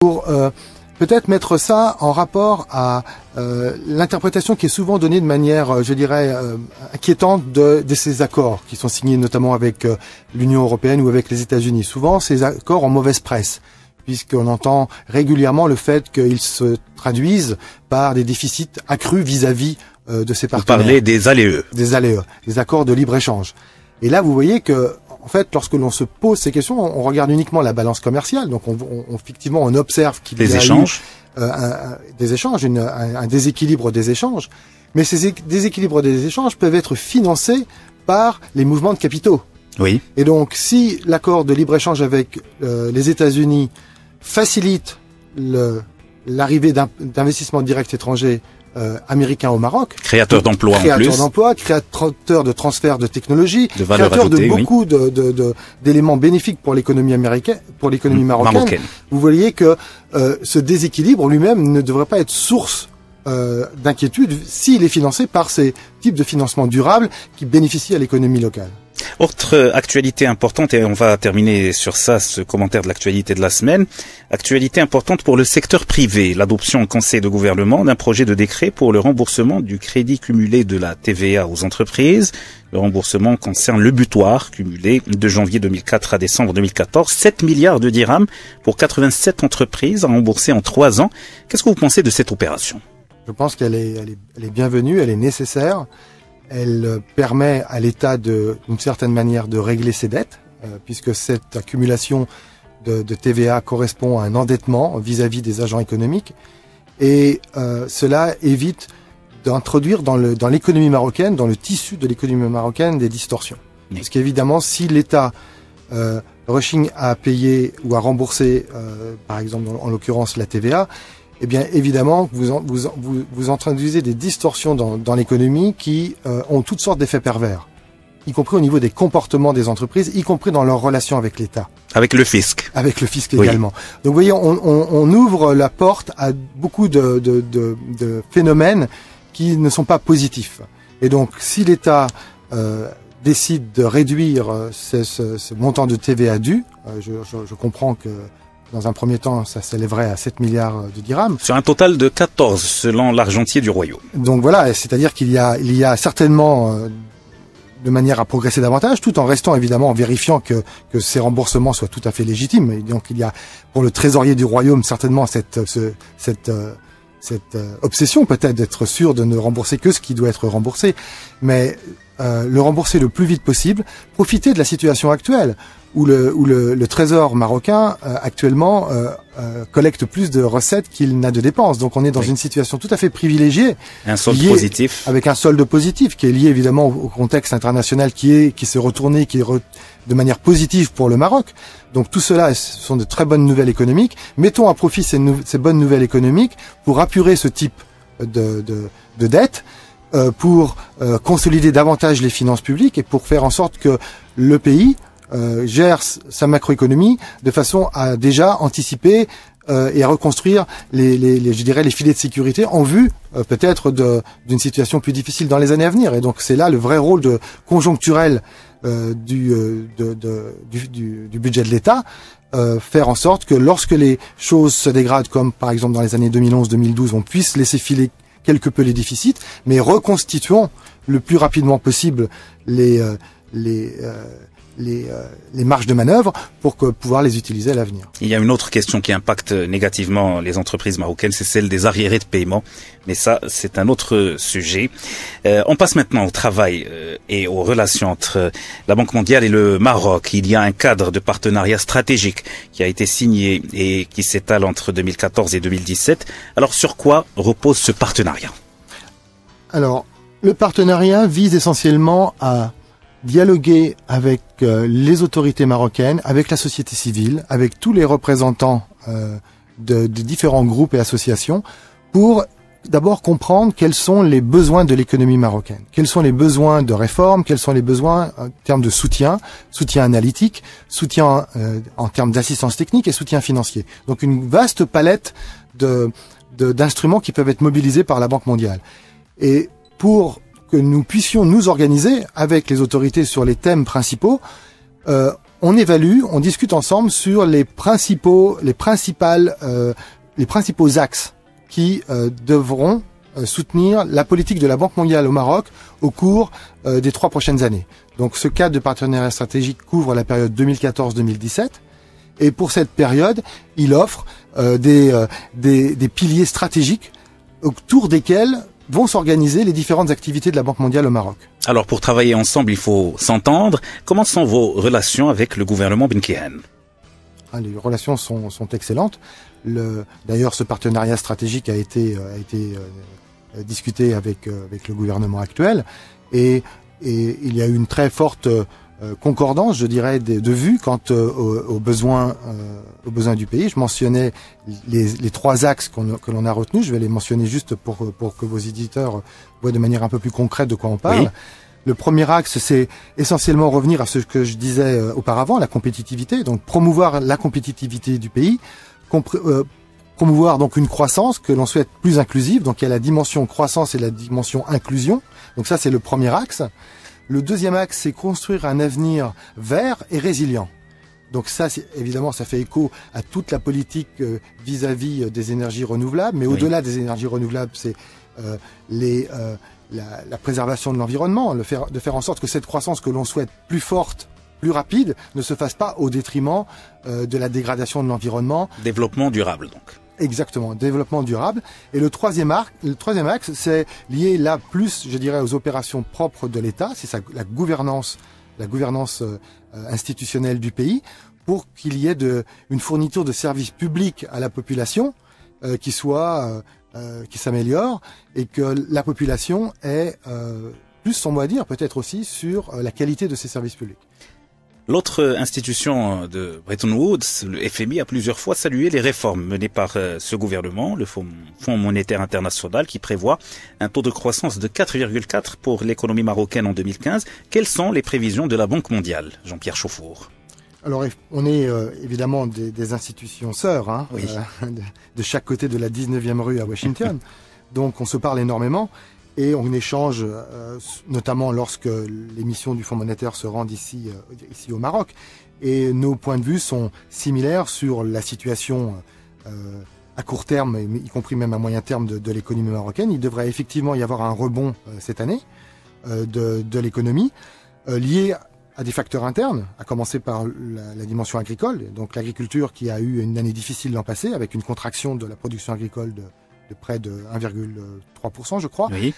pour peut-être mettre ça en rapport à l'interprétation qui est souvent donnée de manière, je dirais, inquiétante de ces accords qui sont signés notamment avec l'Union européenne ou avec les États-Unis. Souvent, ces accords ont mauvaise presse, puisqu'on entend régulièrement le fait qu'ils se traduisent par des déficits accrus vis-à-vis de ces partenaires. Vous parlez des ALE. Des ALE, des accords de libre-échange. Et là, vous voyez que, en fait, lorsque l'on se pose ces questions, on regarde uniquement la balance commerciale. Donc, effectivement, on observe qu'il y a des échanges, un déséquilibre des échanges. Mais ces déséquilibres des échanges peuvent être financés par les mouvements de capitaux. Oui. Et donc, si l'accord de libre-échange avec les États-Unis facilite l'arrivée d'investissements directs étrangers américains au Maroc, créateur d'emplois en plus, créateur d'emplois, créateur de transferts de technologies, créateur de beaucoup d'éléments bénéfiques pour l'économie américaine, pour l'économie marocaine. Vous voyez que ce déséquilibre lui-même ne devrait pas être source d'inquiétude s'il est financé par ces types de financement durable qui bénéficient à l'économie locale. Autre actualité importante, et on va terminer sur ça, ce commentaire de l'actualité de la semaine. Actualité importante pour le secteur privé, l'adoption en conseil de gouvernement d'un projet de décret pour le remboursement du crédit cumulé de la TVA aux entreprises. Le remboursement concerne le butoir cumulé de janvier 2004 à décembre 2014, 7 milliards de dirhams pour 87 entreprises à rembourser en 3 ans. Qu'est-ce que vous pensez de cette opération? Je pense qu'elle est bienvenue, elle est nécessaire. Elle permet à l'État d'une certaine manière de régler ses dettes, puisque cette accumulation de TVA correspond à un endettement vis-à-vis des agents économiques. Et cela évite d'introduire dans l'économie marocaine, dans le tissu de l'économie marocaine, des distorsions. Oui. Parce qu'évidemment, si l'État rechigne à payer ou à rembourser, par exemple en l'occurrence la TVA, eh bien, évidemment, vous introduisez des distorsions dans l'économie qui ont toutes sortes d'effets pervers, y compris au niveau des comportements des entreprises, y compris dans leurs relations avec l'État. Avec le fisc. Avec le fisc également. Oui. Donc, vous voyez, on ouvre la porte à beaucoup de phénomènes qui ne sont pas positifs. Et donc, si l'État décide de réduire ce montant de TVA dû, je comprends que dans un premier temps, ça s'élèverait à 7 milliards de dirhams. Sur un total de 14, selon l'argentier du royaume. Donc voilà, c'est-à-dire qu'il y a certainement de manière à progresser davantage, tout en restant évidemment en vérifiant que ces remboursements soient tout à fait légitimes. Et donc il y a pour le trésorier du royaume certainement cette obsession peut-être d'être sûr de ne rembourser que ce qui doit être remboursé, mais le rembourser le plus vite possible, profiter de la situation actuelle où le trésor marocain actuellement collecte plus de recettes qu'il n'a de dépenses. Donc on est dans une situation tout à fait privilégiée. Un solde positif. Avec un solde positif qui est lié évidemment au contexte international qui s'est retourné, de manière positive pour le Maroc. Donc tout cela, ce sont de très bonnes nouvelles économiques. Mettons à profit ces bonnes nouvelles économiques pour apurer ce type de dette, pour consolider davantage les finances publiques et pour faire en sorte que le pays gère sa macroéconomie de façon à déjà anticiper et à reconstruire je dirais les filets de sécurité en vue peut-être d'une situation plus difficile dans les années à venir. Et donc c'est là le vrai rôle conjoncturel du budget de l'État, faire en sorte que lorsque les choses se dégradent, comme par exemple dans les années 2011-2012, on puisse laisser filer quelque peu les déficits, mais reconstituons le plus rapidement possible les marges de manœuvre pour pouvoir les utiliser à l'avenir. Il y a une autre question qui impacte négativement les entreprises marocaines, c'est celle des arriérés de paiement. Mais ça, c'est un autre sujet. On passe maintenant au travail et aux relations entre la Banque mondiale et le Maroc. Il y a un cadre de partenariat stratégique qui a été signé et qui s'étale entre 2014 et 2017. Alors, sur quoi repose ce partenariat? Alors, le partenariat vise essentiellement à dialoguer avec les autorités marocaines, avec la société civile, avec tous les représentants de différents groupes et associations pour d'abord comprendre quels sont les besoins de l'économie marocaine, quels sont les besoins de réforme, quels sont les besoins en termes de soutien analytique, soutien en termes d'assistance technique et soutien financier. Donc une vaste palette d'instruments qui peuvent être mobilisés par la Banque mondiale. Et pour que nous puissions nous organiser avec les autorités sur les thèmes principaux, on évalue, on discute ensemble sur les principaux axes qui devront soutenir la politique de la Banque mondiale au Maroc au cours des 3 prochaines années. Donc ce cadre de partenariat stratégique couvre la période 2014-2017 et pour cette période, il offre des piliers stratégiques autour desquels vont s'organiser les différentes activités de la Banque mondiale au Maroc. Alors pour travailler ensemble, il faut s'entendre. Comment sont vos relations avec le gouvernement Benkihan? Les relations sont excellentes. D'ailleurs, ce partenariat stratégique a été discuté avec le gouvernement actuel et il y a eu une très forte concordance, je dirais, de vues quant aux besoins du pays. Je mentionnais les 3 axes que l'on a retenus. Je vais les mentionner juste pour que vos éditeurs voient de manière un peu plus concrète de quoi on parle. Oui. Le premier axe, c'est essentiellement revenir à ce que je disais auparavant, la compétitivité. Donc promouvoir la compétitivité du pays, promouvoir donc une croissance que l'on souhaite plus inclusive. Donc il y a la dimension croissance et la dimension inclusion. Donc ça, c'est le premier axe. Le deuxième axe, c'est construire un avenir vert et résilient. Donc ça, évidemment, ça fait écho à toute la politique vis-à-vis des énergies renouvelables. Mais au-delà des énergies renouvelables, c'est la préservation de l'environnement, de faire en sorte que cette croissance que l'on souhaite plus forte, plus rapide, ne se fasse pas au détriment de la dégradation de l'environnement. Développement durable, donc. Exactement, développement durable. Et le troisième axe, c'est lié là plus, je dirais, aux opérations propres de l'État, c'est la gouvernance institutionnelle du pays, pour qu'il y ait une fourniture de services publics à la population qui s'améliore et que la population ait plus son mot à dire, peut-être aussi sur la qualité de ces services publics. L'autre institution de Bretton Woods, le FMI, a plusieurs fois salué les réformes menées par ce gouvernement, le Fonds monétaire international, qui prévoit un taux de croissance de 4,4 pour l'économie marocaine en 2015. Quelles sont les prévisions de la Banque mondiale, Jean-Pierre Chauffour? Alors, on est évidemment des institutions sœurs, hein, oui. De chaque côté de la 19e rue à Washington. Donc, on se parle énormément. Et on échange, notamment lorsque les missions du Fonds monétaire se rendent ici au Maroc. Et nos points de vue sont similaires sur la situation à court terme, y compris même à moyen terme de l'économie marocaine. Il devrait effectivement y avoir un rebond cette année de l'économie lié à des facteurs internes, à commencer par la dimension agricole. Donc l'agriculture qui a eu une année difficile l'an passé, avec une contraction de la production agricole de près de 1,3%, je crois, oui.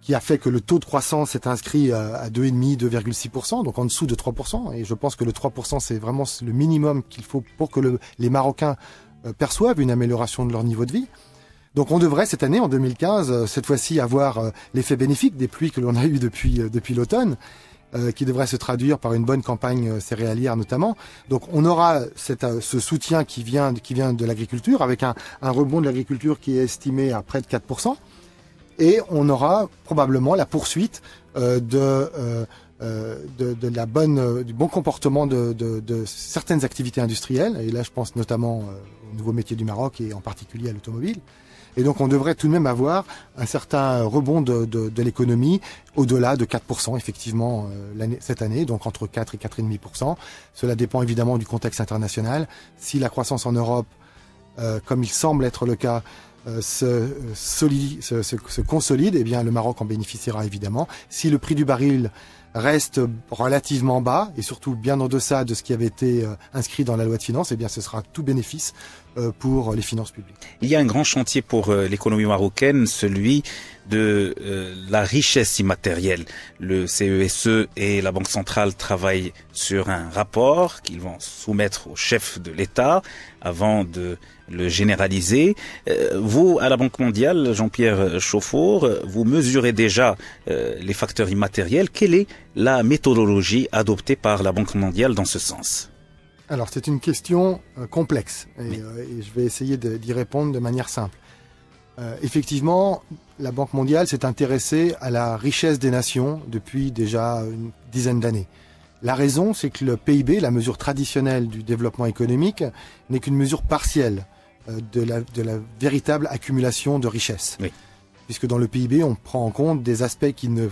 Qui a fait que le taux de croissance est inscrit à 2,5, 2,6%, donc en dessous de 3%. Et je pense que le 3%, c'est vraiment le minimum qu'il faut pour que les Marocains perçoivent une amélioration de leur niveau de vie. Donc on devrait cette année, en 2015, cette fois-ci avoir l'effet bénéfique des pluies que l'on a eues depuis l'automne, qui devrait se traduire par une bonne campagne céréalière notamment. Donc on aura ce soutien qui vient de l'agriculture, avec un rebond de l'agriculture qui est estimé à près de 4%. Et on aura probablement la poursuite du bon comportement de certaines activités industrielles. Et là, je pense notamment aux nouveaux métiers du Maroc et en particulier à l'automobile. Et donc, on devrait tout de même avoir un certain rebond de l'économie au-delà de 4%, effectivement, cette année, donc entre 4 et 4,5%. Cela dépend évidemment du contexte international. Si la croissance en Europe, comme il semble être le cas, se consolide, eh bien, le Maroc en bénéficiera évidemment. Si le prix du baril reste relativement bas et surtout bien en deçà de ce qui avait été inscrit dans la loi de finances, eh bien, ce sera tout bénéfice pour les finances publiques. Il y a un grand chantier pour l'économie marocaine, celui de la richesse immatérielle. Le CESE et la Banque centrale travaillent sur un rapport qu'ils vont soumettre au chef de l'État avant de le généraliser. Vous, à la Banque mondiale, Jean-Pierre Chauffour, vous mesurez déjà les facteurs immatériels. Quelle est la méthodologie adoptée par la Banque mondiale dans ce sens ? Alors, c'est une question complexe et je vais essayer d'y répondre de manière simple. Effectivement, la Banque mondiale s'est intéressée à la richesse des nations depuis déjà une dizaine d'années. La raison, c'est que le PIB, la mesure traditionnelle du développement économique, n'est qu'une mesure partielle de la véritable accumulation de richesse. Oui. Puisque dans le PIB, on prend en compte des aspects qui ne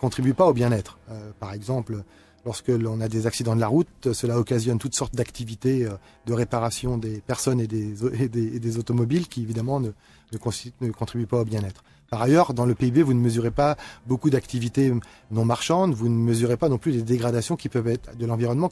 contribuent pas au bien-être. Par exemple, lorsque l'on a des accidents de la route, cela occasionne toutes sortes d'activités de réparation des personnes et des automobiles qui évidemment ne contribuent pas au bien-être. Par ailleurs, dans le PIB, vous ne mesurez pas beaucoup d'activités non marchandes, vous ne mesurez pas non plus les dégradations qui peuvent être de l'environnement.